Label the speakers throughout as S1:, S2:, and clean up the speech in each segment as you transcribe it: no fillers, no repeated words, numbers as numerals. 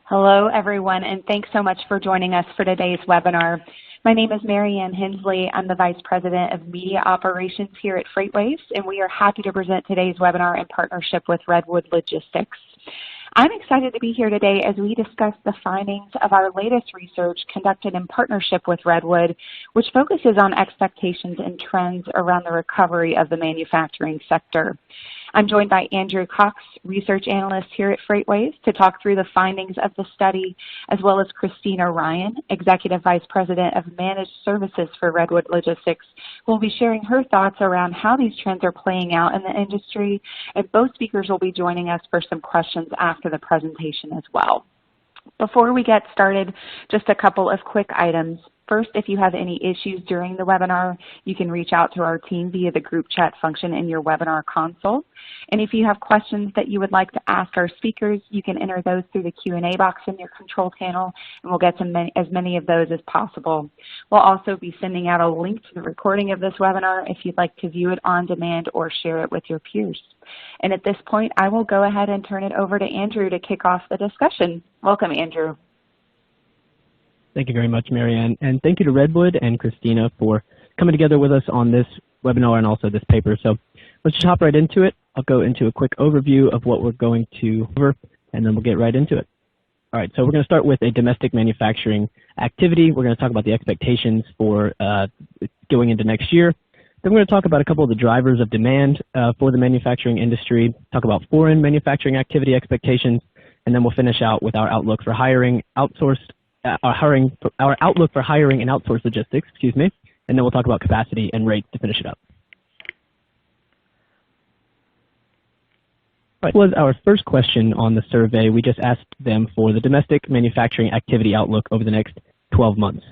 S1: Hello, everyone, and thanks so much for joining us for today's webinar. My name is Marianne Hensley. I'm the Vice President of Media Operations here at FreightWaves, and we are happy to present today's webinar in partnership with Redwood Logistics. I'm excited to be here today as we discuss the findings of our latest research conducted in partnership with Redwood, which focuses on expectations and trends around the recovery of the manufacturing sector. I'm joined by Andrew Cox, Research Analyst here at FreightWaves, to talk through the findings of the study, as well as Christina Ryan, Executive Vice President of Managed Services for Redwood Logistics, who will be sharing her thoughts around how these trends are playing out in the industry, and both speakers will be joining us for some questions after the presentation as well. Before we get started, just a couple of quick items. First, if you have any issues during the webinar, you can reach out to our team via the group chat function in your webinar console. And if you have questions that you would like to ask our speakers, you can enter those through the Q&A box in your control panel, and we'll get to as many of those as possible. We'll also be sending out a link to the recording of this webinar if you'd like to view it on demand or share it with your peers. And at this point, I will go ahead and turn it over to Andrew to kick off the discussion. Welcome, Andrew.
S2: Thank you very much, Marianne, and thank you to Redwood and Christina for coming together with us on this webinar and also this paper. So let's just hop right into it. I'll go into a quick overview of what we're going to cover, and then we'll get right into it. All right, so we're going to start with a domestic manufacturing activity. We're going to talk about the expectations for going into next year. Then we're going to talk about a couple of the drivers of demand for the manufacturing industry, talk about foreign manufacturing activity expectations, and then we'll finish out with our outlook for hiring our outlook for hiring and outsourced logistics, and then we'll talk about capacity and rates to finish it up. What was our first question on the survey? We just asked them for the domestic manufacturing activity outlook over the next 12 months.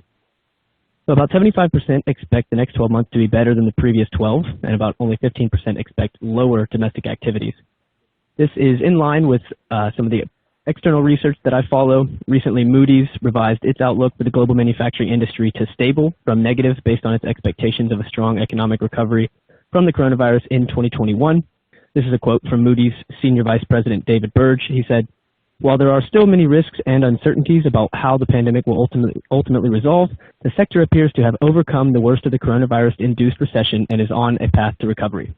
S2: So about 75% expect the next 12 months to be better than the previous 12, and about only 15% expect lower domestic activities. This is in line with some of the external research that I follow. Recently, Moody's revised its outlook for the global manufacturing industry to stable from negative based on its expectations of a strong economic recovery from the coronavirus in 2021. This is a quote from Moody's Senior Vice President David Burge. He said, "While there are still many risks and uncertainties about how the pandemic will ultimately resolve, the sector appears to have overcome the worst of the coronavirus-induced recession and is on a path to recovery."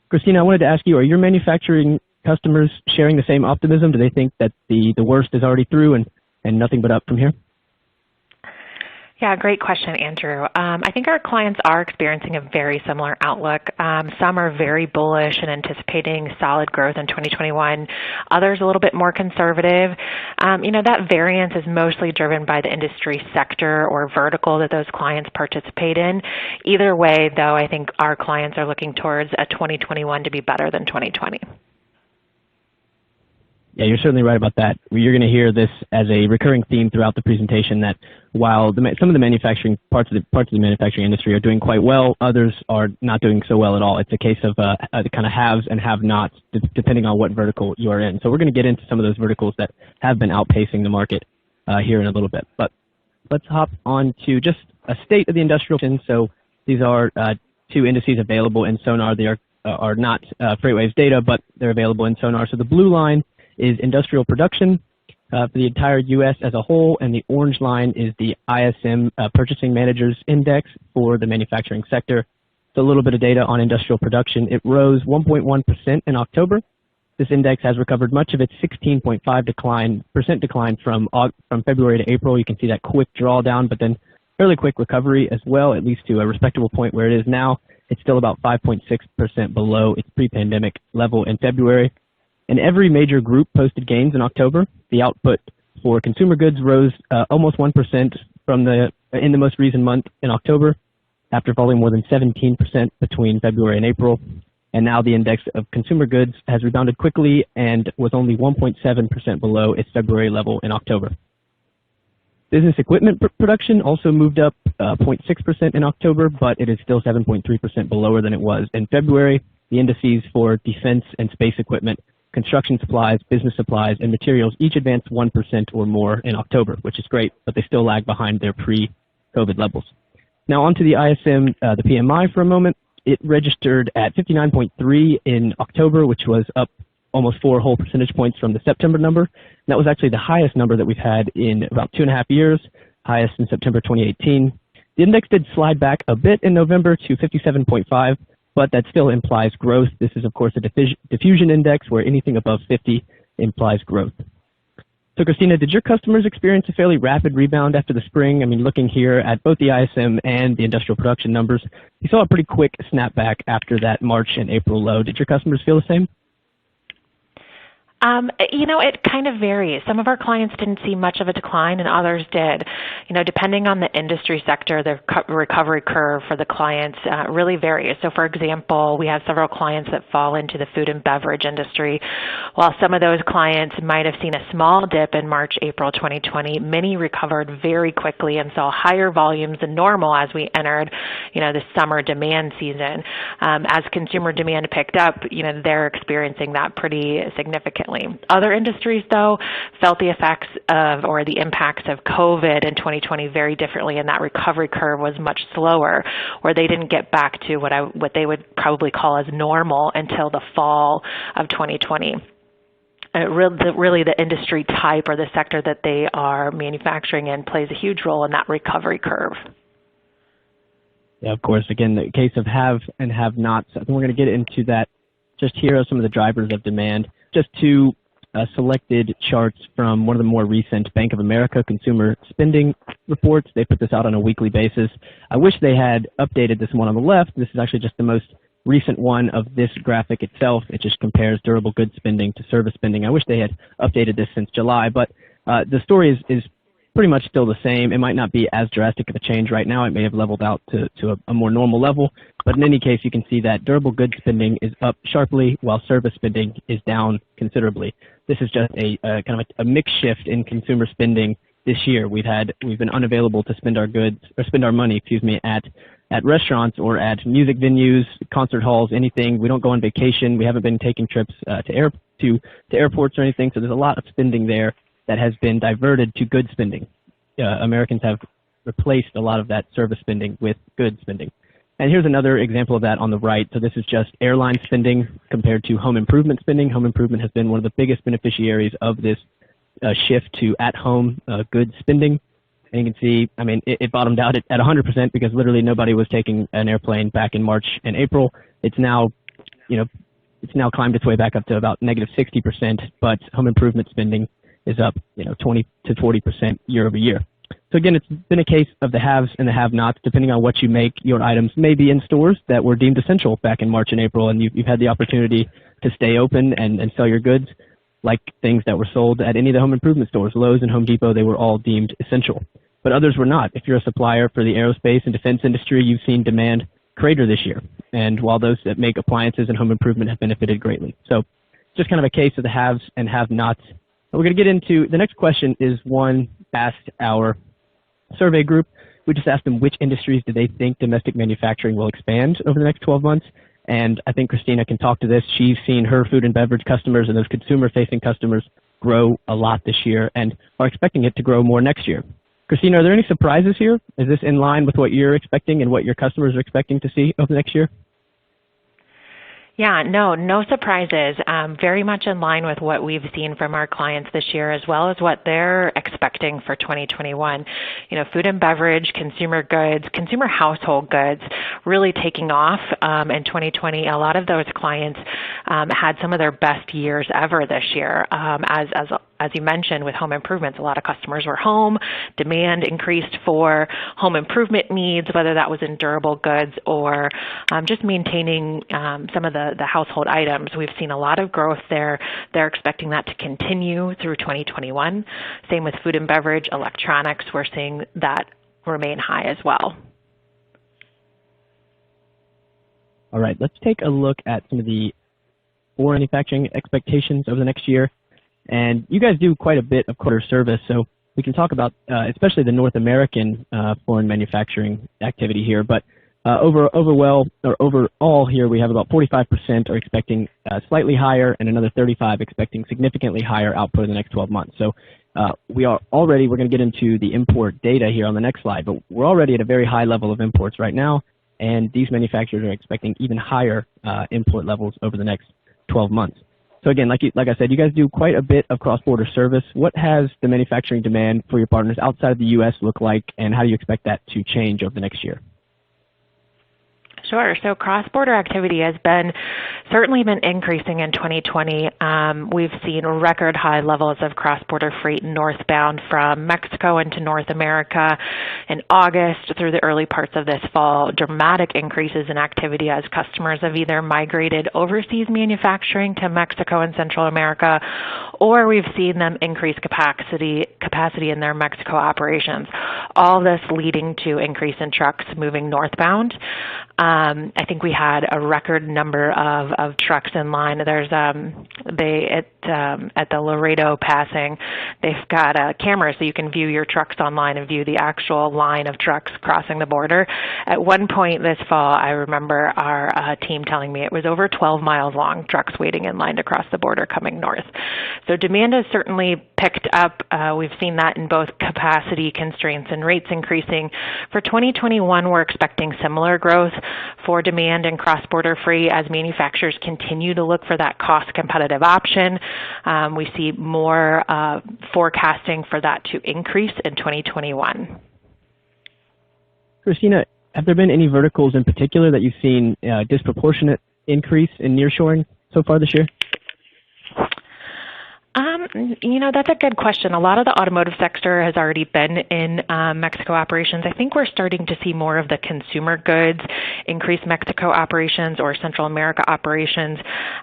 S2: Christina, I wanted to ask you, are your manufacturing customers sharing the same optimism? Do they think that the worst is already through and nothing but up from here?
S3: Yeah, great question, Andrew. I think our clients are experiencing a very similar outlook. Some are very bullish and anticipating solid growth in 2021. Others a little bit more conservative. That variance is mostly driven by the industry sector or vertical that those clients participate in. Either way, though, I think our clients are looking towards a 2021 to be better than 2020.
S2: Yeah, you're certainly right about that. You're going to hear this as a recurring theme throughout the presentation, that while some of the manufacturing parts of the manufacturing industry are doing quite well, others are not doing so well at all. It's a case of the kind of haves and have-nots, depending on what vertical you are in. So we're going to get into some of those verticals that have been outpacing the market here in a little bit. But let's hop on to just a state of the industrial. So these are two indices available in Sonar. They are not FreightWaves data, but they're available in Sonar. So the blue line is industrial production for the entire U.S. as a whole, and the orange line is the ISM Purchasing Managers Index for the manufacturing sector. So a little bit of data on industrial production. It rose 1.1% in October. This index has recovered much of its 16.5% decline from February to April. You can see that quick drawdown, but then fairly quick recovery as well, at least to a respectable point where it is now. It's still about 5.6% below its pre-pandemic level in February. And every major group posted gains in October. The output for consumer goods rose almost 1% in the most recent month in October, after falling more than 17% between February and April. And now the index of consumer goods has rebounded quickly and was only 1.7% below its February level in October. Business equipment production also moved up 0.6% in October, but it is still 7.3% belower than it was in February. The indices for defense and space equipment, construction supplies, business supplies, and materials each advanced 1% or more in October, which is great, but they still lag behind their pre-COVID levels. Now onto the ISM, the PMI for a moment. It registered at 59.3 in October, which was up almost 4 whole percentage points from the September number. And that was actually the highest number that we've had in about 2.5 years, highest in September 2018. The index did slide back a bit in November to 57.5, but that still implies growth. This is, of course, a diffusion index where anything above 50 implies growth. So, Christina, did your customers experience a fairly rapid rebound after the spring? I mean, looking here at both the ISM and the industrial production numbers, you saw a pretty quick snapback after that March and April low. Did your customers feel the same?
S3: It kind of varies. Some of our clients didn't see much of a decline and others did. Depending on the industry sector, the recovery curve for the clients really varies. So for example, we have several clients that fall into the food and beverage industry. While some of those clients might have seen a small dip in March, April 2020, many recovered very quickly and saw higher volumes than normal as we entered, the summer demand season. As consumer demand picked up, they're experiencing that pretty significantly. Other industries, though, felt the effects of or the impacts of COVID in 2020 very differently, and that recovery curve was much slower, where they didn't get back to what they would probably call as normal until the fall of 2020. Really, the industry type or the sector that they are manufacturing in plays a huge role in that recovery curve.
S2: Yeah, of course. Again, the case of have and have nots. I think we're going to get into that. Just here are some of the drivers of demand. Just two selected charts from one of the more recent Bank of America consumer spending reports. They put this out on a weekly basis. I wish they had updated this one on the left. This is actually just the most recent one of this graphic itself. It just compares durable goods spending to service spending. I wish they had updated this since July, but the story is pretty much still the same. It might not be as drastic of a change right now. It may have leveled out to a more normal level. But in any case, you can see that durable goods spending is up sharply while service spending is down considerably. This is just a kind of a mix shift in consumer spending this year. We've been unavailable to spend our money, at restaurants or at music venues, concert halls, anything. We don't go on vacation. We haven't been taking trips to airports or anything. So there's a lot of spending there that has been diverted to goods spending. Americans have replaced a lot of that service spending with goods spending. And here's another example of that on the right. So this is just airline spending compared to home improvement spending. Home improvement has been one of the biggest beneficiaries of this shift to at-home goods spending. And you can see, I mean, it bottomed out at 100% because literally nobody was taking an airplane back in March and April. It's now climbed its way back up to about negative 60%, but home improvement spending is up, 20 to 40% year over year. So again, it's been a case of the haves and the have-nots. Depending on what you make, your items may be in stores that were deemed essential back in March and April, and you've had the opportunity to stay open and sell your goods, like things that were sold at any of the home improvement stores, Lowe's and Home Depot. They were all deemed essential, but others were not. If you're a supplier for the aerospace and defense industry, you've seen demand crater this year, and while those that make appliances and home improvement have benefited greatly. So just kind of a case of the haves and have-nots. We're going to get into the next question is one asked our survey group. We just asked them which industries do they think domestic manufacturing will expand over the next 12 months. And I think Christina can talk to this. She's seen her food and beverage customers and those consumer-facing customers grow a lot this year and are expecting it to grow more next year. Christina, are there any surprises here? Is this in line with what you're expecting and what your customers are expecting to see over the next year?
S3: Yeah, no surprises. Very much in line with what we've seen from our clients this year, as well as what they're expecting for 2021. Food and beverage, consumer goods, consumer household goods really taking off in 2020. A lot of those clients had some of their best years ever this year. As you mentioned, with home improvements, a lot of customers were home. Demand increased for home improvement needs, whether that was in durable goods or just maintaining some of the household items. We've seen a lot of growth there. They're expecting that to continue through 2021. Same with food and beverage, electronics. We're seeing that remain high as well.
S2: All right, let's take a look at some of the foreign manufacturing expectations over the next year. And you guys do quite a bit of quarter service, so we can talk about especially the North American foreign manufacturing activity here. But overall here, we have about 45% are expecting slightly higher, and another 35 expecting significantly higher output in the next 12 months. So we're going to get into the import data here on the next slide, but we're already at a very high level of imports right now, and these manufacturers are expecting even higher import levels over the next 12 months. So again, like I said, you guys do quite a bit of cross-border service. What has the manufacturing demand for your partners outside of the U.S. look like, and how do you expect that to change over the next year?
S3: Sure. So cross-border activity has certainly been increasing in 2020. We've seen record high levels of cross-border freight northbound from Mexico into North America in August through the early parts of this fall. Dramatic increases in activity as customers have either migrated overseas manufacturing to Mexico and Central America, or we've seen them increase capacity in their Mexico operations. All this leading to increase in trucks moving northbound. I think we had a record number of trucks in line. There's at the Laredo passing, they've got a camera so you can view your trucks online and view the actual line of trucks crossing the border. At one point this fall, I remember our team telling me it was over 12 miles long, trucks waiting in line to cross the border coming north. So demand has certainly picked up. We've seen that in both capacity constraints and rates increasing. For 2021, we're expecting similar growth for demand and cross-border freight as manufacturers continue to look for that cost-competitive option. We see more forecasting for that to increase in 2021.
S2: Christina, have there been any verticals in particular that you've seen disproportionate increase in nearshoring so far this year?
S3: That's a good question. A lot of the automotive sector has already been in Mexico operations. I think we're starting to see more of the consumer goods increase Mexico operations or Central America operations,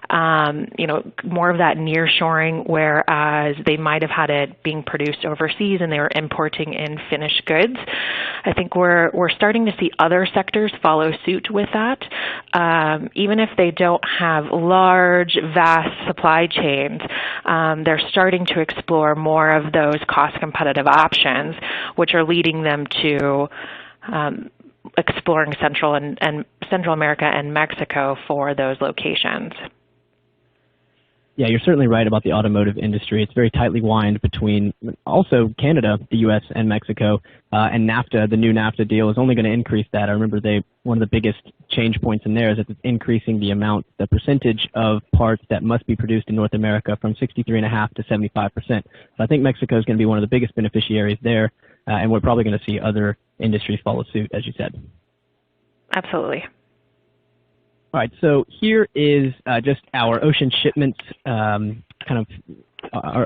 S3: more of that nearshoring, whereas they might have had it being produced overseas and they were importing in finished goods. I think we're starting to see other sectors follow suit with that. Even if they don't have large, vast supply chains, they're starting to explore more of those cost-competitive options, which are leading them to exploring Central America and Mexico for those locations.
S2: Yeah, you're certainly right about the automotive industry. It's very tightly wind between also Canada, the U.S., and Mexico. And NAFTA, the new NAFTA deal, is only going to increase that. I remember one of the biggest change points in there is that it's increasing the percentage of parts that must be produced in North America from 63.5% to 75%. So I think Mexico is going to be one of the biggest beneficiaries there, and we're probably going to see other industries follow suit, as you said.
S3: Absolutely.
S2: All right, so here is just our ocean shipments, our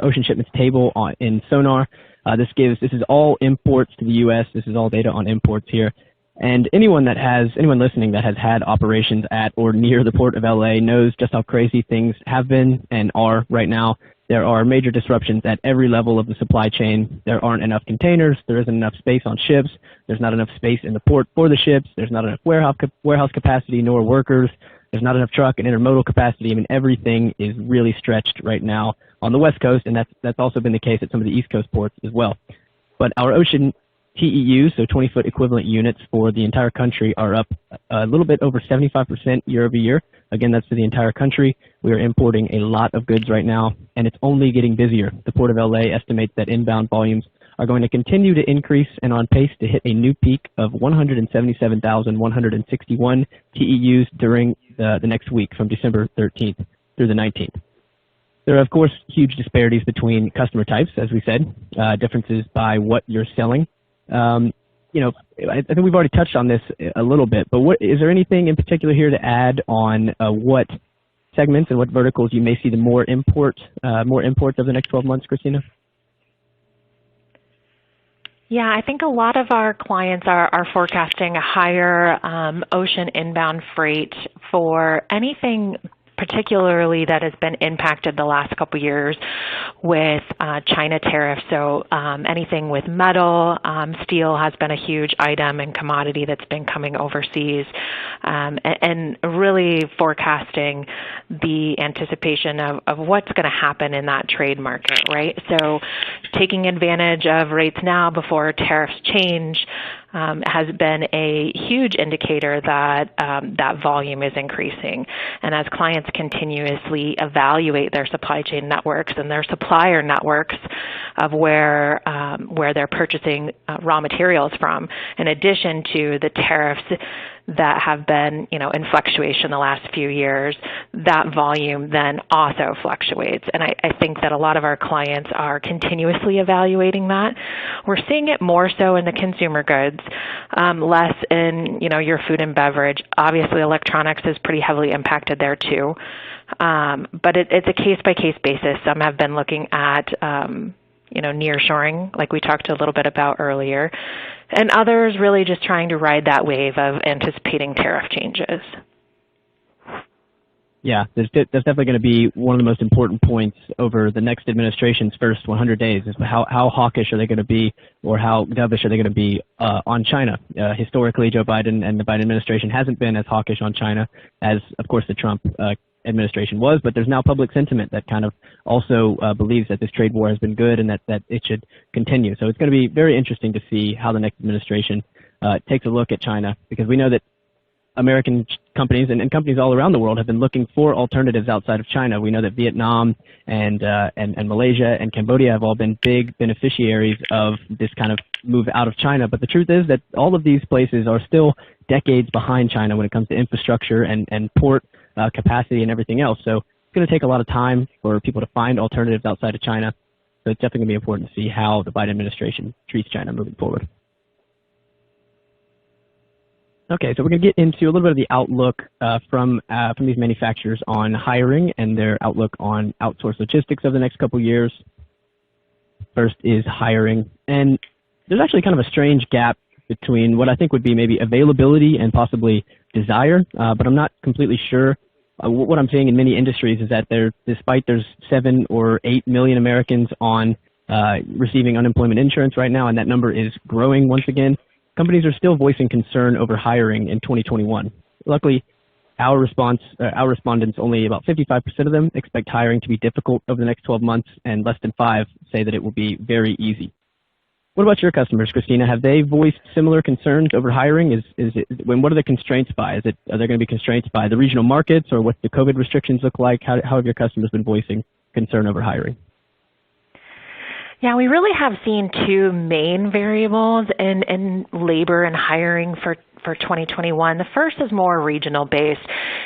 S2: ocean shipments table in Sonar. This is all imports to the U.S. This is all data on imports here. And anyone listening that has had operations at or near the Port of LA knows just how crazy things have been and are right now. There are major disruptions at every level of the supply chain. There aren't enough containers. There isn't enough space on ships. There's not enough space in the port for the ships. There's not enough warehouse capacity nor workers. There's not enough truck and intermodal capacity. I mean, everything is really stretched right now on the West Coast, and that's also been the case at some of the East Coast ports as well. But our ocean TEUs, so 20-foot equivalent units for the entire country, are up a little bit over 75% year over year. Again, that's for the entire country. We are importing a lot of goods right now, and it's only getting busier. The Port of LA estimates that inbound volumes are going to continue to increase and on pace to hit a new peak of 177,161 TEUs during the next week from December 13th through the 19th. There are, of course, huge disparities between customer types, as we said, differences by what you're selling. I think we've already touched on this a little bit, but is there anything in particular here to add on what segments and what verticals you may see the more imports over the next 12 months, Christina?
S3: Yeah, I think a lot of our clients are forecasting a higher ocean inbound freight for anything particularly that has been impacted the last couple years with China tariffs. So anything with metal, steel has been a huge item and commodity that's been coming overseas, and really forecasting the anticipation of what's going to happen in that trade market, right? So taking advantage of rates now before tariffs change has been a huge indicator that that volume is increasing. And as clients continuously evaluate their supply chain networks and their supplier networks of where they're purchasing raw materials from, in addition to the tariffs, that have been, in fluctuation the last few years, that volume then also fluctuates. And I think that a lot of our clients are continuously evaluating that. We're seeing it more so in the consumer goods, less in, your food and beverage. Obviously, electronics is pretty heavily impacted there too. But it's a case-by-case basis. Some have been looking at, nearshoring, like we talked a little bit about earlier, and others really just trying to ride that wave of anticipating tariff changes.
S2: Yeah, that's definitely going to be one of the most important points over the next administration's first 100 days is how hawkish are they going to be, or how dovish are they going to be on China. Historically, Joe Biden and the Biden administration hasn't been as hawkish on China as, of course, the Trump administration was, but there's now public sentiment that kind of also believes that this trade war has been good and that it should continue. So it's going to be very interesting to see how the next administration takes a look at China, because we know that American companies and companies all around the world have been looking for alternatives outside of China. We know that Vietnam and Malaysia and Cambodia have all been big beneficiaries of this kind of move out of China. But the truth is that all of these places are still decades behind China when it comes to infrastructure and port capacity and everything else. So it's going to take a lot of time for people to find alternatives outside of China. So it's definitely going to be important to see how the Biden administration treats China moving forward. Okay, so we're going to get into a little bit of the outlook from these manufacturers on hiring and their outlook on outsourced logistics over the next couple years. First is hiring, and there's actually kind of a strange gap between what I think would be maybe availability and possibly desire, but I'm not completely sure. What I'm seeing in many industries is that despite there's 7 or 8 million Americans on receiving unemployment insurance right now, and that number is growing once again, companies are still voicing concern over hiring in 2021. Luckily, our respondents, only about 55% of them expect hiring to be difficult over the next 12 months, and less than 5 say that it will be very easy. What about your customers, Christina? Have they voiced similar concerns over hiring? What are the constraints by? Are there going to be constraints by the regional markets, or what the COVID restrictions look like? How have your customers been voicing concern over hiring?
S3: Yeah, we really have seen 2 main variables in labor and hiring for 2021. The first is more regional based.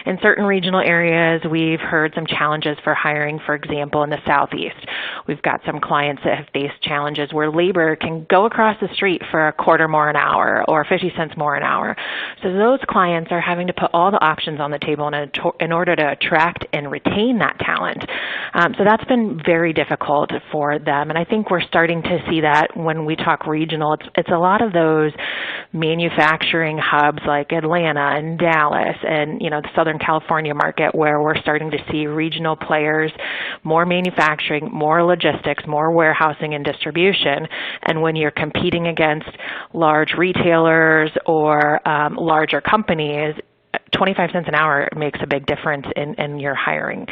S3: In certain regional areas, we've heard some challenges for hiring. For example, in the Southeast, we've got some clients that have faced challenges where labor can go across the street for a quarter more an hour or 50 cents more an hour. So those clients are having to put all the options on the table in order to attract and retain that talent. So that's been very difficult for them. And I think we're starting to see that when we talk regional. It's a lot of those manufacturing hubs like Atlanta and Dallas and, the Southern California market, where we're starting to see regional players, more manufacturing, more logistics, more warehousing and distribution. And when you're competing against large retailers or larger companies, 25 cents an hour makes a big difference in your hiring.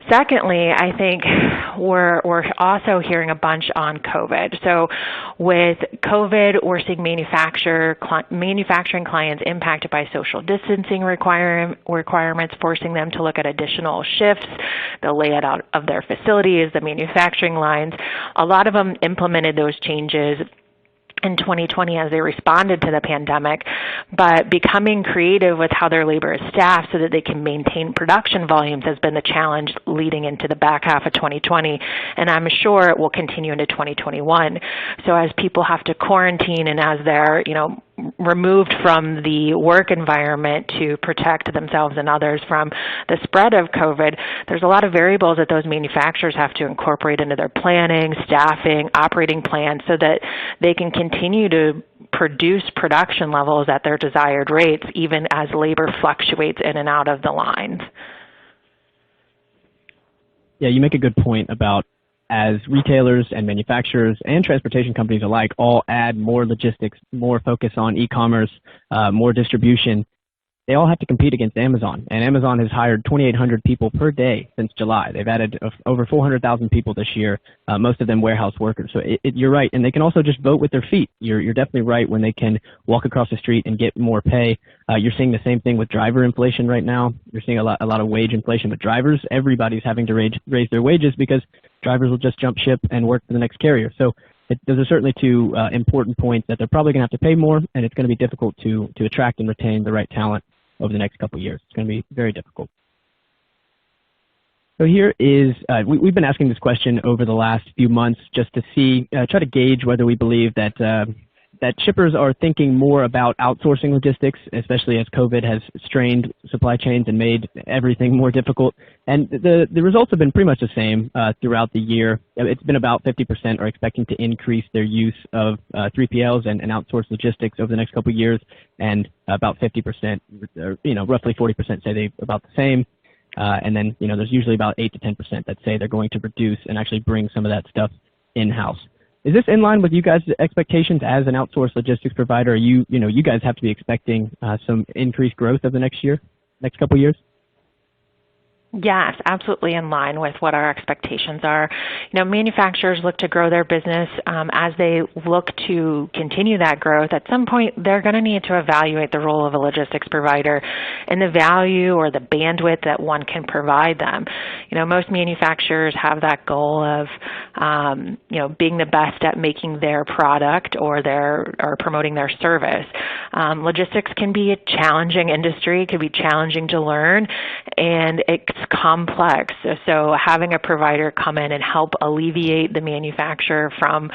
S3: Secondly, I think we're also hearing a bunch on COVID. So with COVID, we're seeing manufacturing clients impacted by social distancing requirements, forcing them to look at additional shifts, the layout of their facilities, the manufacturing lines. A lot of them implemented those changes in 2020 as they responded to the pandemic, but becoming creative with how their labor is staffed so that they can maintain production volumes has been the challenge leading into the back half of 2020, and I'm sure it will continue into 2021. So as people have to quarantine and as they're, removed from the work environment to protect themselves and others from the spread of COVID, there's a lot of variables that those manufacturers have to incorporate into their planning, staffing, operating plans so that they can continue to produce production levels at their desired rates even as labor fluctuates in and out of the lines.
S2: Yeah, you make a good point about as retailers and manufacturers and transportation companies alike all add more logistics, more focus on e-commerce, more distribution, they all have to compete against Amazon. And Amazon has hired 2,800 people per day since July. They've added over 400,000 people this year, most of them warehouse workers. So you're right. And they can also just vote with their feet. You're definitely right when they can walk across the street and get more pay. You're seeing the same thing with driver inflation right now. You're seeing a lot of wage inflation with drivers. Everybody's having to raise their wages because drivers will just jump ship and work for the next carrier. So those are certainly two important points that they're probably going to have to pay more, and it's going to be difficult to attract and retain the right talent over the next couple of years. It's going to be very difficult. So here is, we've been asking this question over the last few months just to see, try to gauge whether we believe that that shippers are thinking more about outsourcing logistics, especially as COVID has strained supply chains and made everything more difficult. And the results have been pretty much the same throughout the year. It's been about 50% are expecting to increase their use of 3PLs and outsourced logistics over the next couple of years, and about 50%, roughly 40% say they about the same. And then, there's usually about 8 to 10% that say they're going to reduce and actually bring some of that stuff in-house. Is this in line with you guys' expectations as an outsourced logistics provider? You guys have to be expecting some increased growth over the next couple of years?
S3: Yes, absolutely in line with what our expectations are. Manufacturers look to grow their business. As they look to continue that growth, at some point they're going to need to evaluate the role of a logistics provider and the value or the bandwidth that one can provide them. Most manufacturers have that goal of, being the best at making their product or promoting their service. Logistics can be a challenging industry, it can be challenging to learn, and it's complex. So having a provider come in and help alleviate the manufacturer from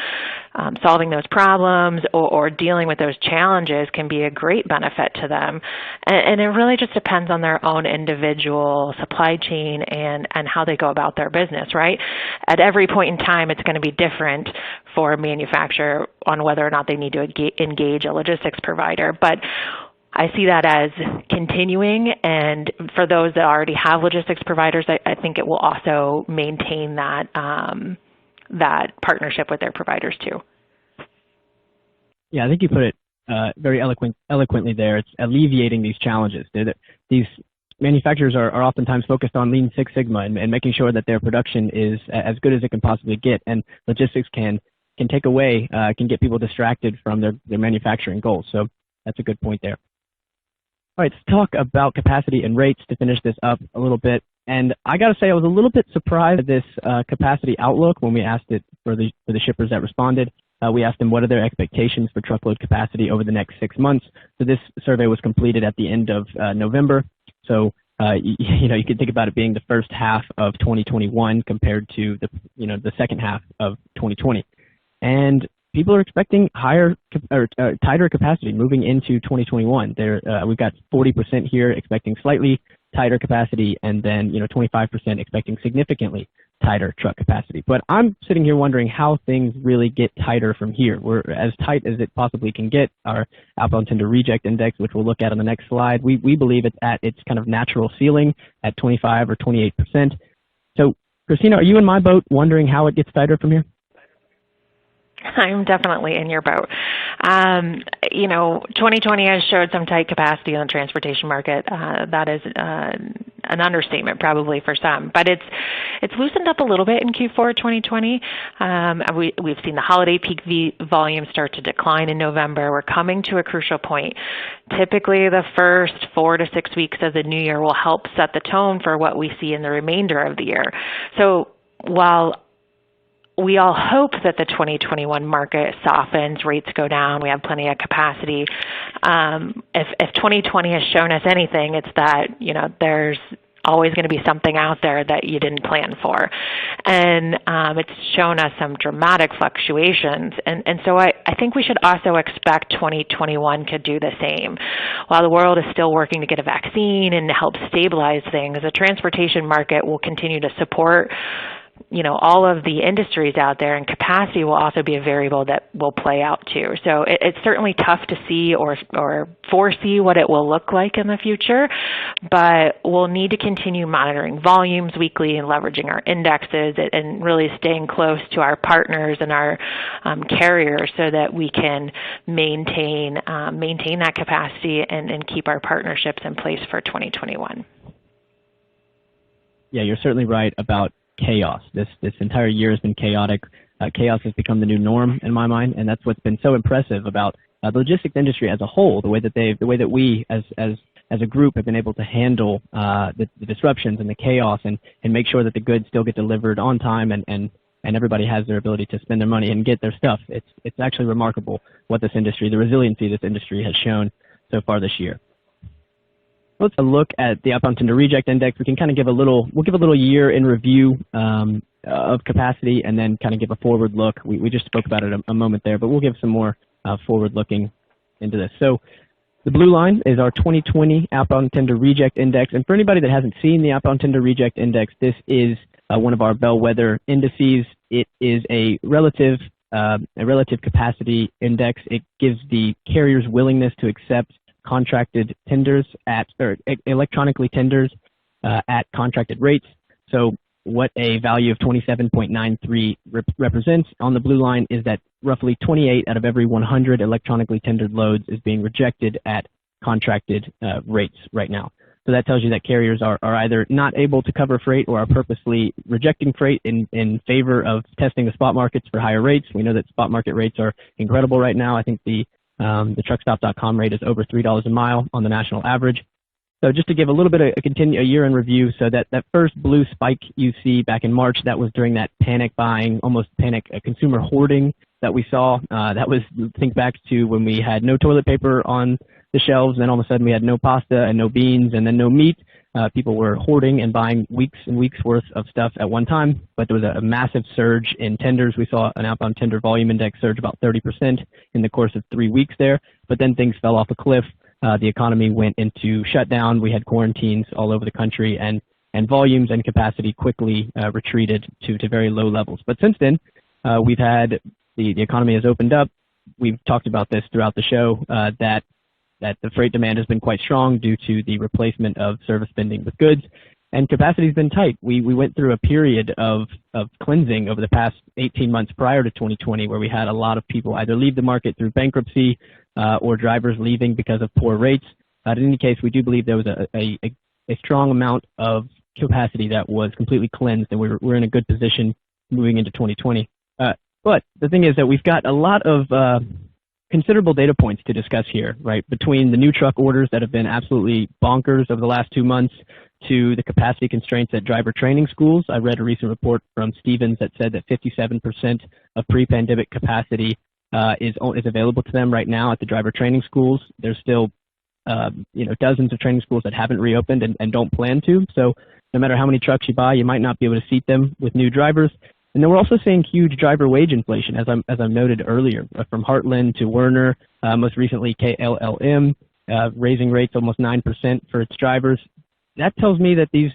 S3: solving those problems or dealing with those challenges can be a great benefit to them. And it really just depends on their own individual supply chain and how they go about their business, right? At every point in time, it's going to be different for a manufacturer on whether or not they need to engage a logistics provider. But I see that as continuing, and for those that already have logistics providers, I think it will also maintain that partnership with their providers too.
S2: Yeah, I think you put it very eloquently there. It's alleviating these challenges. These manufacturers are oftentimes focused on Lean Six Sigma and making sure that their production is as good as it can possibly get, and logistics can take away, can get people distracted from their manufacturing goals. So that's a good point there. All right, let's talk about capacity and rates to finish this up a little bit. And I got to say, I was a little bit surprised at this capacity outlook when we asked it for the shippers that responded. We asked them what are their expectations for truckload capacity over the next 6 months. So this survey was completed at the end of November. So you can think about it being the first half of 2021 compared to the second half of 2020. And people are expecting tighter capacity moving into 2021. We've got 40% here expecting slightly tighter capacity, and then 25% expecting significantly tighter truck capacity. But I'm sitting here wondering how things really get tighter from here. We're as tight as it possibly can get. Our outbound tender reject index, which we'll look at on the next slide, we believe it's at its kind of natural ceiling at 25 or 28%. So, Christina, are you in my boat wondering how it gets tighter from here?
S3: I'm definitely in your boat. 2020 has showed some tight capacity in the transportation market. That is an understatement probably for some, but it's loosened up a little bit in Q4 2020. We've seen the holiday peak volume start to decline in November. We're coming to a crucial point. Typically, the first 4 to 6 weeks of the new year will help set the tone for what we see in the remainder of the year. So while we all hope that the 2021 market softens, rates go down, we have plenty of capacity. If 2020 has shown us anything, it's that, there's always going to be something out there that you didn't plan for. And it's shown us some dramatic fluctuations. And so I think we should also expect 2021 could do the same. While the world is still working to get a vaccine and to help stabilize things, the transportation market will continue to support all of the industries out there, and capacity will also be a variable that will play out too. So it's certainly tough to see or foresee what it will look like in the future, but we'll need to continue monitoring volumes weekly and leveraging our indexes and really staying close to our partners and our carriers so that we can maintain that capacity and keep our partnerships in place for 2021.
S2: Yeah, you're certainly right about chaos. This entire year has been chaotic. Chaos has become the new norm in my mind, and that's what's been so impressive about the logistics industry as a whole. The way that we as a group have been able to handle the disruptions and the chaos and make sure that the goods still get delivered on time and and everybody has their ability to spend their money and get their stuff. It's actually remarkable what this industry, the resiliency this industry has shown so far this year. Let's look at the outbound tender reject index. We can kind of we'll give a little year in review of capacity and then kind of give a forward look. We just spoke about it a moment there, but we'll give some more forward looking into this. So the blue line is our 2020 outbound tender reject index. And for anybody that hasn't seen the outbound tender reject index, this is one of our bellwether indices. It is a relative capacity index. It gives the carrier's willingness to accept contracted tenders electronically tenders at contracted rates. So what a value of 27.93 represents on the blue line is that roughly 28 out of every 100 electronically tendered loads is being rejected at contracted rates right now. So that tells you that carriers are either not able to cover freight or are purposely rejecting freight in favor of testing the spot markets for higher rates. We know that spot market rates are incredible right now. I think the truckstop.com rate is over $3 a mile on the national average. So just to give a little bit of a year in review, so that first blue spike you see back in March, that was during that panic buying, almost panic consumer hoarding that we saw. That was, think back to when we had no toilet paper on the shelves, and then all of a sudden we had no pasta and no beans and then no meat. People were hoarding and buying weeks and weeks worth of stuff at one time, but there was a massive surge in tenders. We saw an outbound tender volume index surge about 30% in the course of 3 weeks there, but then things fell off a cliff. The economy went into shutdown. We had quarantines all over the country, and volumes and capacity quickly retreated to very low levels. But since then, we've had the economy has opened up. We've talked about this throughout the show, that the freight demand has been quite strong due to the replacement of service spending with goods, and capacity has been tight. We went through a period of cleansing over the past 18 months prior to 2020, where we had a lot of people either leave the market through bankruptcy or drivers leaving because of poor rates. In any case, we do believe there was a strong amount of capacity that was completely cleansed, and we're in a good position moving into 2020. But the thing is that we've got a lot of considerable data points to discuss here, right? Between the new truck orders that have been absolutely bonkers over the last 2 months to the capacity constraints at driver training schools. I read a recent report from Stevens that said that 57% of pre-pandemic capacity is available to them right now at the driver training schools. There's still dozens of training schools that haven't reopened and don't plan to. So no matter how many trucks you buy, you might not be able to seat them with new drivers. And then we're also seeing huge driver wage inflation, as I noted earlier, from Heartland to Werner, most recently KLLM, raising rates almost 9% for its drivers. That tells me that these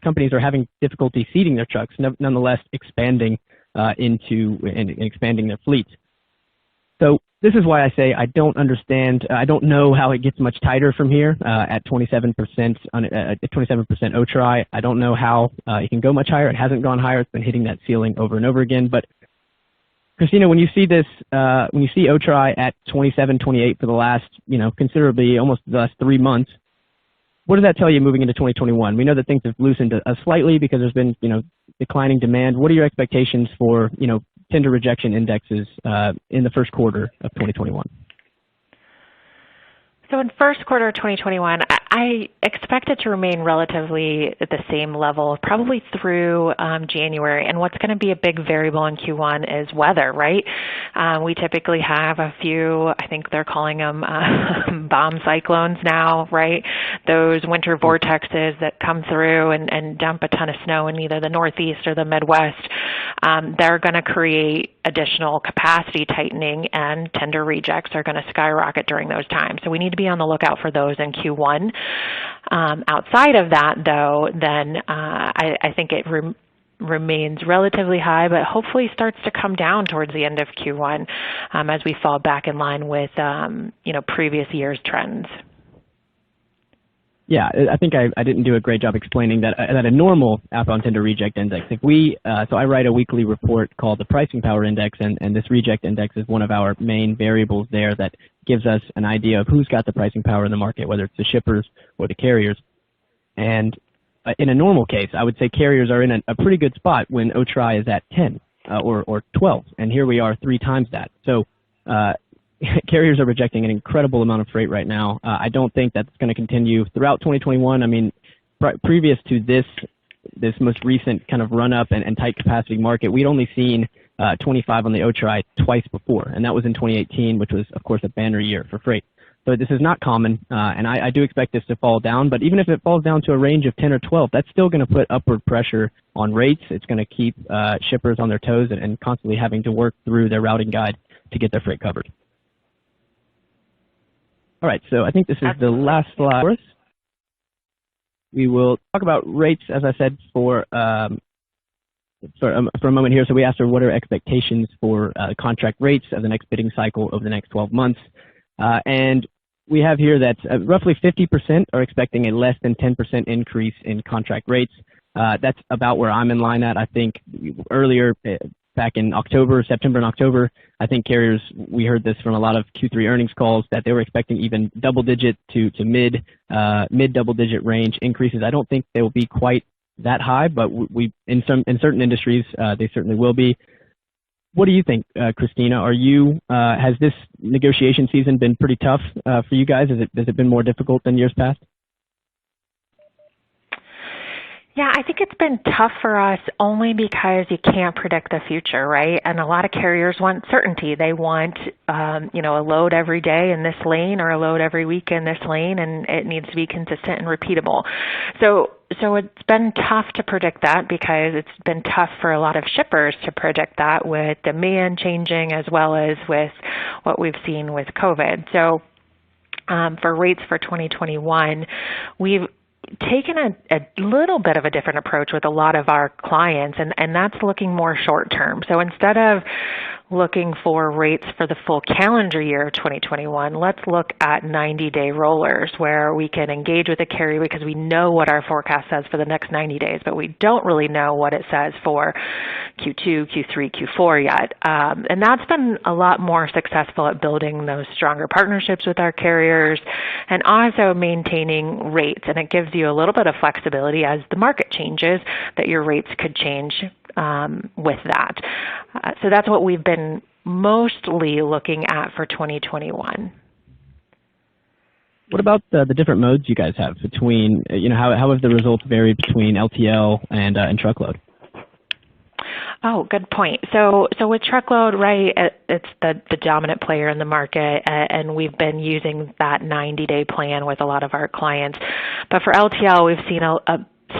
S2: companies are having difficulty seating their trucks, nonetheless expanding expanding their fleets. So this is why I say I don't understand. I don't know how it gets much tighter from here at 27% OTRI. I don't know how it can go much higher. It hasn't gone higher. It's been hitting that ceiling over and over again. But Christina, when you see this, when you see OTRI at 27, 28 for the last, considerably almost the last 3 months, what does that tell you moving into 2021? We know that things have loosened slightly because there's been, declining demand. What are your expectations for, tender rejection indexes in the first quarter of 2021?
S3: So in first quarter of 2021, I expect it to remain relatively at the same level, probably through January. And what's going to be a big variable in Q1 is weather, right? We typically have a few, I think they're calling them bomb cyclones now, right? Those winter vortexes that come through and dump a ton of snow in either the Northeast or the Midwest. They're going to create additional capacity tightening, and tender rejects are going to skyrocket during those times. So we need to be on the lookout for those in Q1. Outside of that, though, then I think it remains relatively high, but hopefully starts to come down towards the end of Q1 as we fall back in line with previous year's trends.
S2: Yeah, I think I didn't do a great job explaining that a normal outbound tender reject index, if we, so I write a weekly report called the Pricing Power Index, and this reject index is one of our main variables there that gives us an idea of who's got the pricing power in the market, whether it's the shippers or the carriers. And in a normal case, I would say carriers are in a pretty good spot when OTRI is at 10 or 12, and here we are 3 times that. So carriers are rejecting an incredible amount of freight right now. I don't think that's going to continue throughout 2021. I mean, previous to this this most recent kind of run-up and tight capacity market, we'd only seen 25 on the OTRI twice before, and that was in 2018, which was, of course, a banner year for freight. So this is not common, and I do expect this to fall down, but even if it falls down to a range of 10 or 12, that's still going to put upward pressure on rates. It's going to keep shippers on their toes and constantly having to work through their routing guide to get their freight covered. All right, so I think this is the last slide for us. We will talk about rates, as I said, for a moment here. So we asked her what are expectations for contract rates of the next bidding cycle over the next 12 months. And we have here that roughly 50% are expecting a less than 10% increase in contract rates. That's about where I'm in line at. I think earlier, back in September and October, I think carriers, we heard this from a lot of Q3 earnings calls, that they were expecting even double-digit to mid double-digit range increases. I don't think they will be quite that high, but in certain industries, they certainly will be. What do you think, Christina? Has this negotiation season been pretty tough for you guys? Has it been more difficult than years past?
S3: Yeah, I think it's been tough for us only because you can't predict the future, right? And a lot of carriers want certainty. They want, a load every day in this lane or a load every week in this lane, and it needs to be consistent and repeatable. So it's been tough to predict that because it's been tough for a lot of shippers to predict that with demand changing as well as with what we've seen with COVID. So for rates for 2021, we've taken a little bit of a different approach with a lot of our clients, and that's looking more short term. So instead of looking for rates for the full calendar year of 2021, let's look at 90-day rollers where we can engage with a carrier because we know what our forecast says for the next 90 days, but we don't really know what it says for Q2, Q3, Q4 yet. And that's been a lot more successful at building those stronger partnerships with our carriers and also maintaining rates. And it gives you a little bit of flexibility as the market changes that your rates could change with that. So that's what we've been mostly looking at for 2021.
S2: What about the different modes you guys have between, how have the results varied between LTL and truckload?
S3: Oh, good point. So with truckload, right, it's the dominant player in the market, and we've been using that 90-day plan with a lot of our clients. But for LTL, we've seen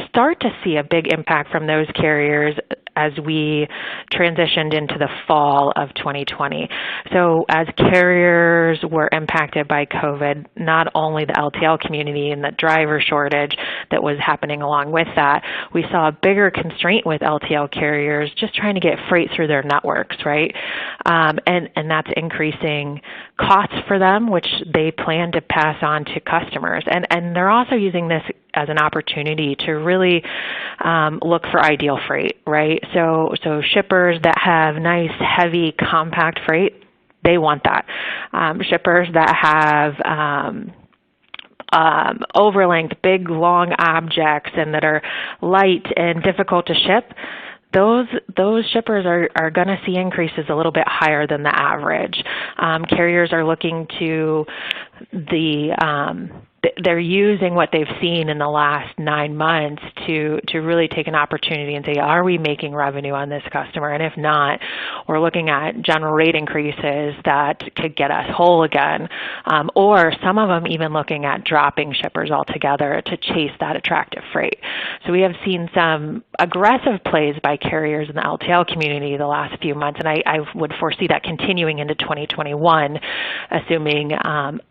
S3: start to see a big impact from those carriers as we transitioned into the fall of 2020. So as carriers were impacted by COVID, not only the LTL community and the driver shortage that was happening along with that, we saw a bigger constraint with LTL carriers just trying to get freight through their networks, right? And that's increasing costs for them, which they plan to pass on to customers. And they're also using this as an opportunity to really look for ideal freight, right? So shippers that have nice, heavy, compact freight, they want that. Shippers that have overlength, big, long objects and that are light and difficult to ship, those shippers are going to see increases a little bit higher than the average. Carriers are looking to they're using what they've seen in the last 9 months to really take an opportunity and say, are we making revenue on this customer? And if not, we're looking at general rate increases that could get us whole again. Or some of them even looking at dropping shippers altogether to chase that attractive freight. So we have seen some aggressive plays by carriers in the LTL community the last few months, and I would foresee that continuing into 2021, assuming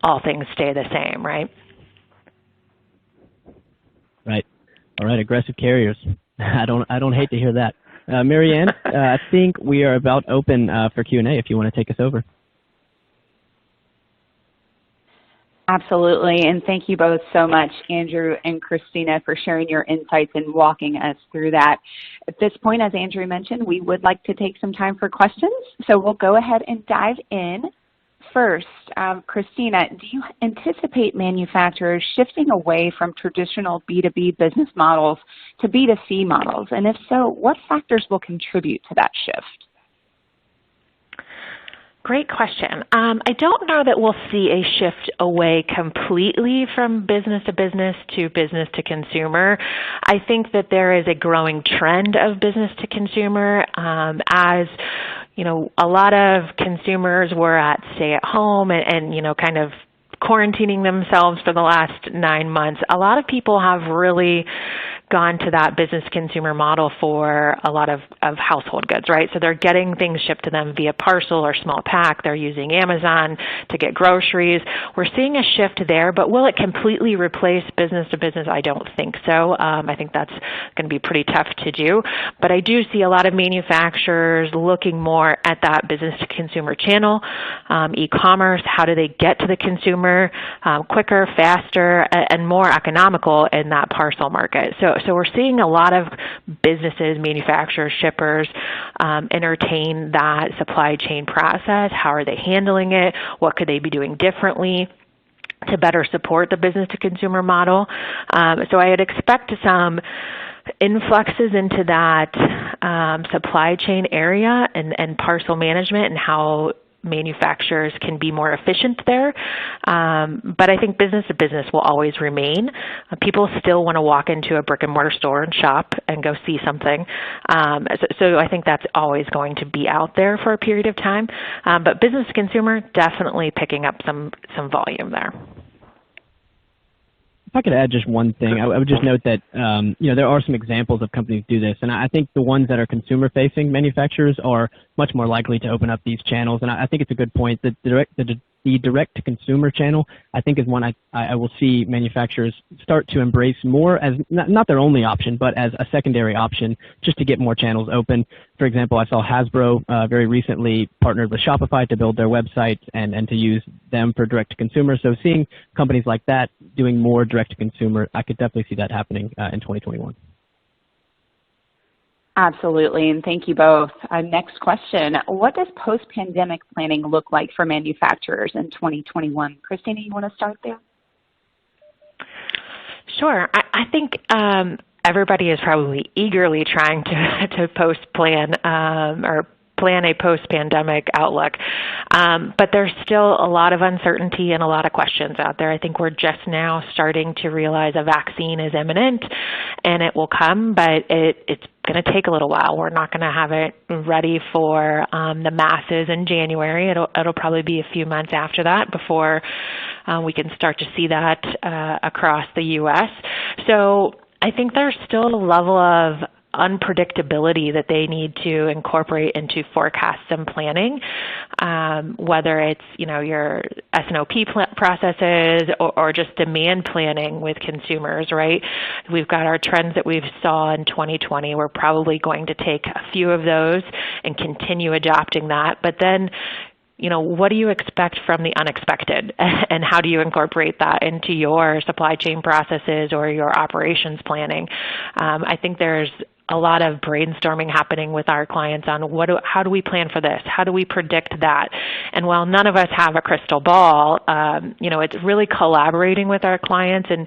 S3: all things stay the same, right?
S2: Right. All right, aggressive carriers. I don't hate to hear that. Mary Ann, I think we are about open for Q&A if you want to take us over.
S1: Absolutely, and thank you both so much, Andrew and Christina, for sharing your insights and walking us through that. At this point, as Andrew mentioned, we would like to take some time for questions, so we'll go ahead and dive in. First, Christina, do you anticipate manufacturers shifting away from traditional B2B business models to B2C models? And if so, what factors will contribute to that shift?
S3: Great question. I don't know that we'll see a shift away completely from business to consumer. I think that there is a growing trend of business to consumer as a lot of consumers were at stay at home and kind of quarantining themselves for the last 9 months. A lot of people have really gone to that business consumer model for a lot of household goods, right? So they're getting things shipped to them via parcel or small pack. They're using Amazon to get groceries. We're seeing a shift there, but will it completely replace business to business? I don't think so. I think that's going to be pretty tough to do. But I do see a lot of manufacturers looking more at that business to consumer channel, e-commerce. How do they get to the consumer quicker, faster, and more economical in that parcel market? So we're seeing a lot of businesses, manufacturers, shippers entertain that supply chain process. How are they handling it? What could they be doing differently to better support the business to consumer model? So I would expect some influxes into that supply chain area and parcel management and how manufacturers can be more efficient there. But I think business to business will always remain. People still want to walk into a brick and mortar store and shop and go see something. So I think that's always going to be out there for a period of time. But business to consumer, definitely picking up some volume there.
S2: If I could add just one thing, I would just note that there are some examples of companies do this, and I think the ones that are consumer-facing manufacturers are much more likely to open up these channels. And I think it's a good point that the direct-to-consumer channel, I think, is one I will see manufacturers start to embrace more as not their only option, but as a secondary option, just to get more channels open. For example, I saw Hasbro very recently partnered with Shopify to build their website and to use them for direct-to-consumer. So seeing companies like that doing more direct-to-consumer, I could definitely see that happening in 2021.
S1: Absolutely, and thank you both. Next question, what does post-pandemic planning look like for manufacturers in 2021? Christina, you want to start there?
S3: Sure. I think everybody is probably eagerly trying to post-plan or plan a post-pandemic outlook. But there's still a lot of uncertainty and a lot of questions out there. I think we're just now starting to realize a vaccine is imminent and it will come, but it's going to take a little while. We're not going to have it ready for the masses in January. It'll probably be a few months after that before we can start to see that across the U.S. So I think there's still a level of unpredictability that they need to incorporate into forecasts and planning, whether it's your S&OP processes or just demand planning with consumers, right? We've got our trends that we've saw in 2020. We're probably going to take a few of those and continue adopting that. But then what do you expect from the unexpected, and how do you incorporate that into your supply chain processes or your operations planning? I think there's a lot of brainstorming happening with our clients on how do we plan for this? How do we predict that? And while none of us have a crystal ball, it's really collaborating with our clients and,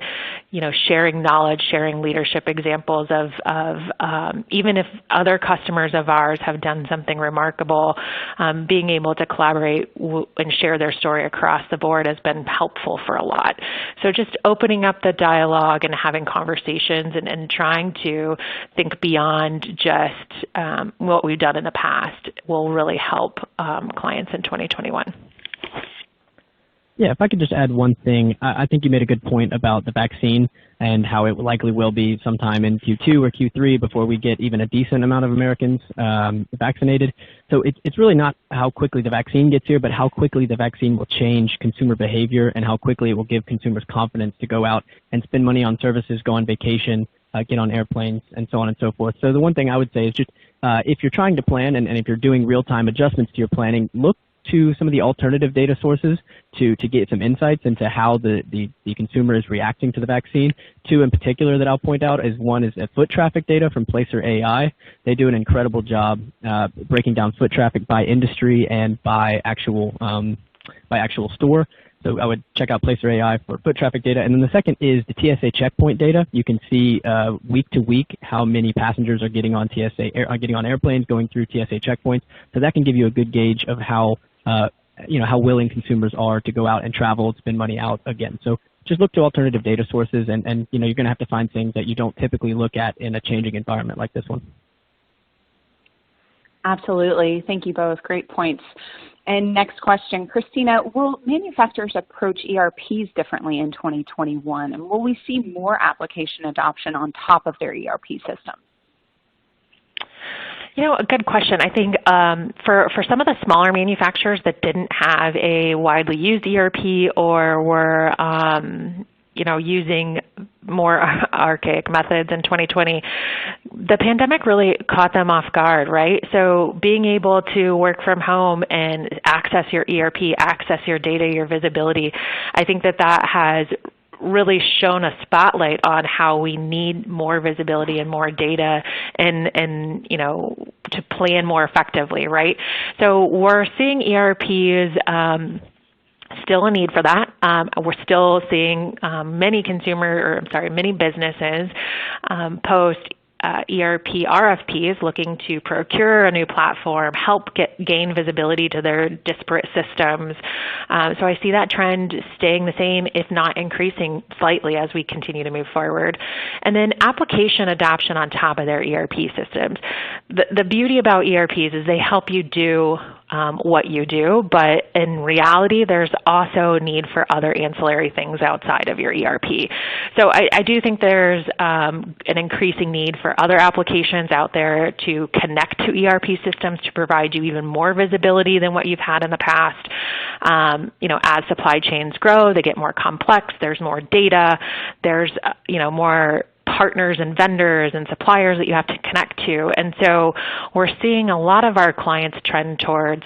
S3: sharing knowledge, sharing leadership examples of even if other customers of ours have done something remarkable, being able to collaborate and share their story across the board has been helpful for a lot. So just opening up the dialogue and having conversations and trying to think beyond just what we've done in the past will really help clients in 2021.
S2: Yeah, if I could just add one thing, I think you made a good point about the vaccine and how it likely will be sometime in Q2 or Q3 before we get even a decent amount of Americans vaccinated. So it's really not how quickly the vaccine gets here, but how quickly the vaccine will change consumer behavior and how quickly it will give consumers confidence to go out and spend money on services, go on vacation, get on airplanes, and so on and so forth. So the one thing I would say is just if you're trying to plan and if you're doing real-time adjustments to your planning, look to some of the alternative data sources to get some insights into how the consumer is reacting to the vaccine. Two in particular that I'll point out is one is foot traffic data from Placer AI. They do an incredible job breaking down foot traffic by industry and by actual store. So I would check out Placer AI for foot traffic data. And then the second is the TSA checkpoint data. You can see week to week how many passengers are getting on getting on airplanes, going through TSA checkpoints. So that can give you a good gauge of how how willing consumers are to go out and travel, spend money out again. So just look to alternative data sources, and you're going to have to find things that you don't typically look at in a changing environment like this one.
S1: Absolutely. Thank you both. Great points. And next question, Christina, will manufacturers approach ERPs differently in 2021? And will we see more application adoption on top of their ERP system?
S3: A good question. I think for some of the smaller manufacturers that didn't have a widely used ERP or were using more archaic methods in 2020, the pandemic really caught them off guard, right? So being able to work from home and access your ERP, access your data, your visibility, I think that has really shown a spotlight on how we need more visibility and more data and to plan more effectively, right? So we're seeing ERPs still a need for that. We're still seeing many businesses post ERP RFPs looking to procure a new platform, help gain visibility to their disparate systems. So I see that trend staying the same, if not increasing slightly as we continue to move forward. And then application adoption on top of their ERP systems. The beauty about ERPs is they help you do what you do, but in reality, there's also a need for other ancillary things outside of your ERP. So I do think there's an increasing need for other applications out there to connect to ERP systems to provide you even more visibility than what you've had in the past. As supply chains grow, they get more complex, there's more data, there's more partners and vendors and suppliers that you have to connect to. And so we're seeing a lot of our clients trend towards,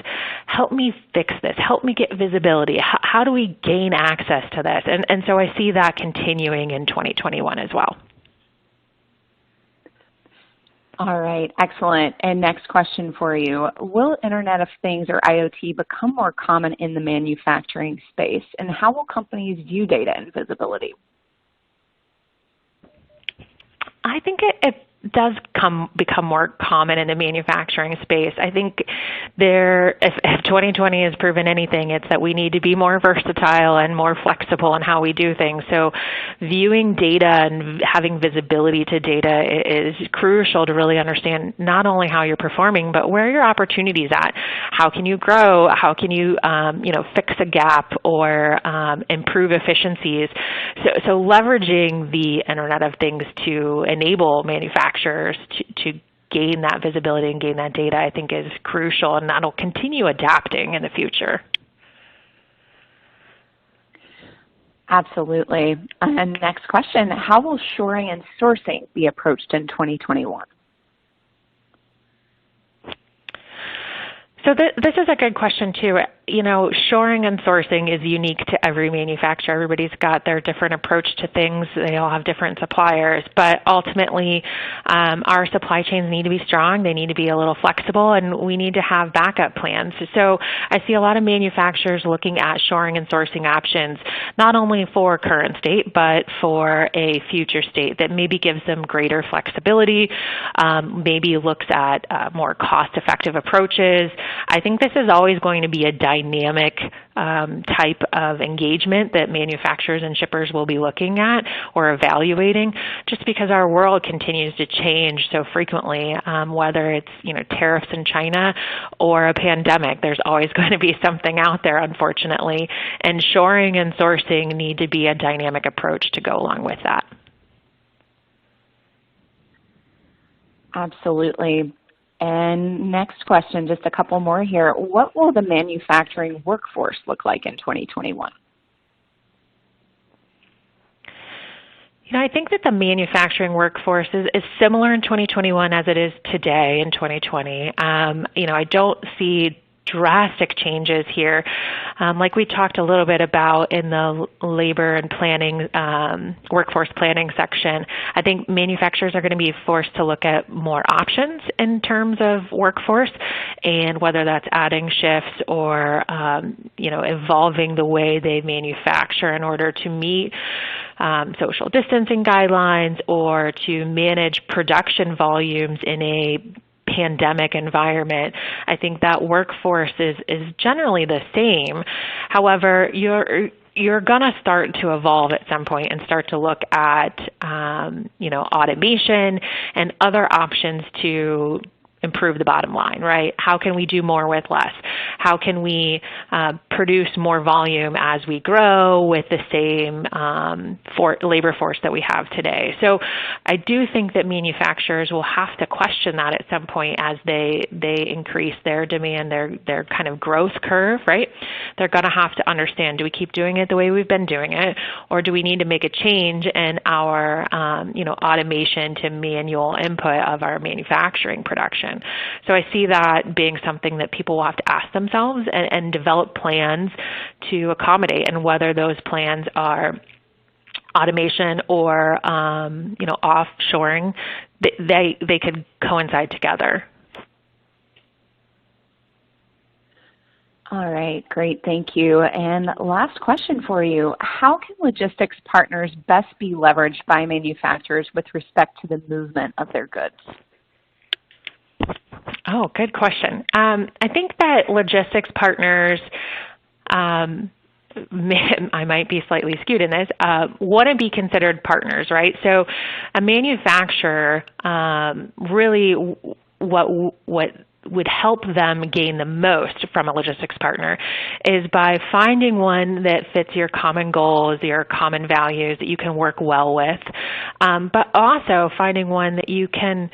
S3: help me fix this, help me get visibility. How do we gain access to this? And so I see that continuing in 2021 as well.
S1: All right, excellent. And next question for you. Will Internet of Things or IoT become more common in the manufacturing space? And how will companies view data and visibility?
S3: I think it does become more common in the manufacturing space. I think if 2020 has proven anything, it's that we need to be more versatile and more flexible in how we do things. So viewing data and having visibility to data is crucial to really understand not only how you're performing, but where your opportunities at. How can you grow? How can you fix a gap or improve efficiencies? So leveraging the Internet of Things to enable manufacturers to gain that visibility and gain that data, I think, is crucial, and that'll continue adapting in the future.
S1: Absolutely. And next question, how will shoring and sourcing be approached in 2021?
S3: So this is a good question, too. Shoring and sourcing is unique to every manufacturer. Everybody's got their different approach to things. They all have different suppliers. But ultimately, our supply chains need to be strong. They need to be a little flexible, and we need to have backup plans. So I see a lot of manufacturers looking at shoring and sourcing options, not only for current state, but for a future state that maybe gives them greater flexibility, maybe looks at more cost-effective approaches. I think this is always going to be a dynamic type of engagement that manufacturers and shippers will be looking at or evaluating, just because our world continues to change so frequently, whether it's tariffs in China or a pandemic. There's always going to be something out there, unfortunately, and shoring and sourcing need to be a dynamic approach to go along with that.
S1: Absolutely. And next question, just a couple more here. What will the manufacturing workforce look like in 2021?
S3: I think that the manufacturing workforce is similar in 2021 as it is today in 2020. I don't see drastic changes here. Like we talked a little bit about in the labor and planning, workforce planning section, I think manufacturers are going to be forced to look at more options in terms of workforce and whether that's adding shifts or evolving the way they manufacture in order to meet social distancing guidelines or to manage production volumes in a pandemic environment. I think that workforce is generally the same. However, you're going to start to evolve at some point and start to look at automation and other options to improve the bottom line, right? How can we do more with less? How can we produce more volume as we grow with the same labor force that we have today? So I do think that manufacturers will have to question that at some point as they increase their demand, their kind of growth curve, right? They're going to have to understand, do we keep doing it the way we've been doing it, or do we need to make a change in our automation to manual input of our manufacturing production? So I see that being something that people will have to ask themselves and develop plans to accommodate, and whether those plans are automation or offshoring, they could coincide together.
S1: All right, great, thank you. And last question for you. How can logistics partners best be leveraged by manufacturers with respect to the movement of their goods?
S3: Oh, good question. I think that logistics partners, I might be slightly skewed in this, want to be considered partners, right? So a manufacturer, really what would help them gain the most from a logistics partner is by finding one that fits your common goals, your common values that you can work well with, but also finding one that you can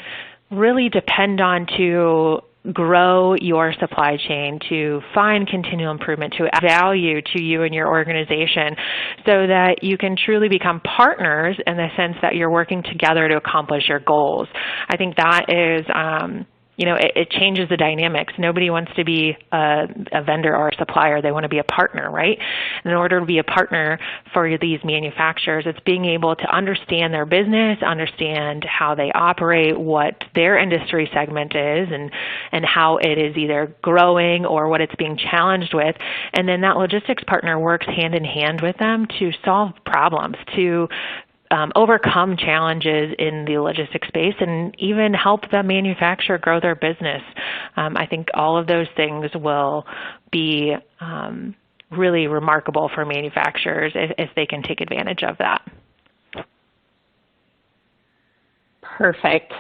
S3: really depend on to grow your supply chain, to find continual improvement, to add value to you and your organization so that you can truly become partners in the sense that you're working together to accomplish your goals. I think that is it changes the dynamics. Nobody wants to be a vendor or a supplier. They want to be a partner, right? And in order to be a partner for these manufacturers, it's being able to understand their business, understand how they operate, what their industry segment is, and how it is either growing or what it's being challenged with. And then that logistics partner works hand in hand with them to solve problems, to overcome challenges in the logistics space, and even help the manufacturer grow their business. I think all of those things will be really remarkable for manufacturers if they can take advantage of that.
S1: Perfect.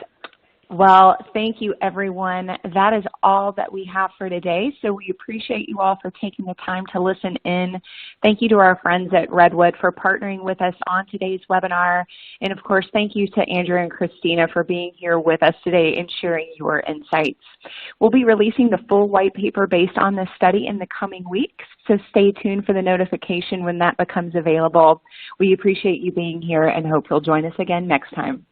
S1: Well, thank you, everyone. That is all that we have for today. So we appreciate you all for taking the time to listen in. Thank you to our friends at Redwood for partnering with us on today's webinar. And of course, thank you to Andrew and Christina for being here with us today and sharing your insights. We'll be releasing the full white paper based on this study in the coming weeks, so stay tuned for the notification when that becomes available. We appreciate you being here and hope you'll join us again next time.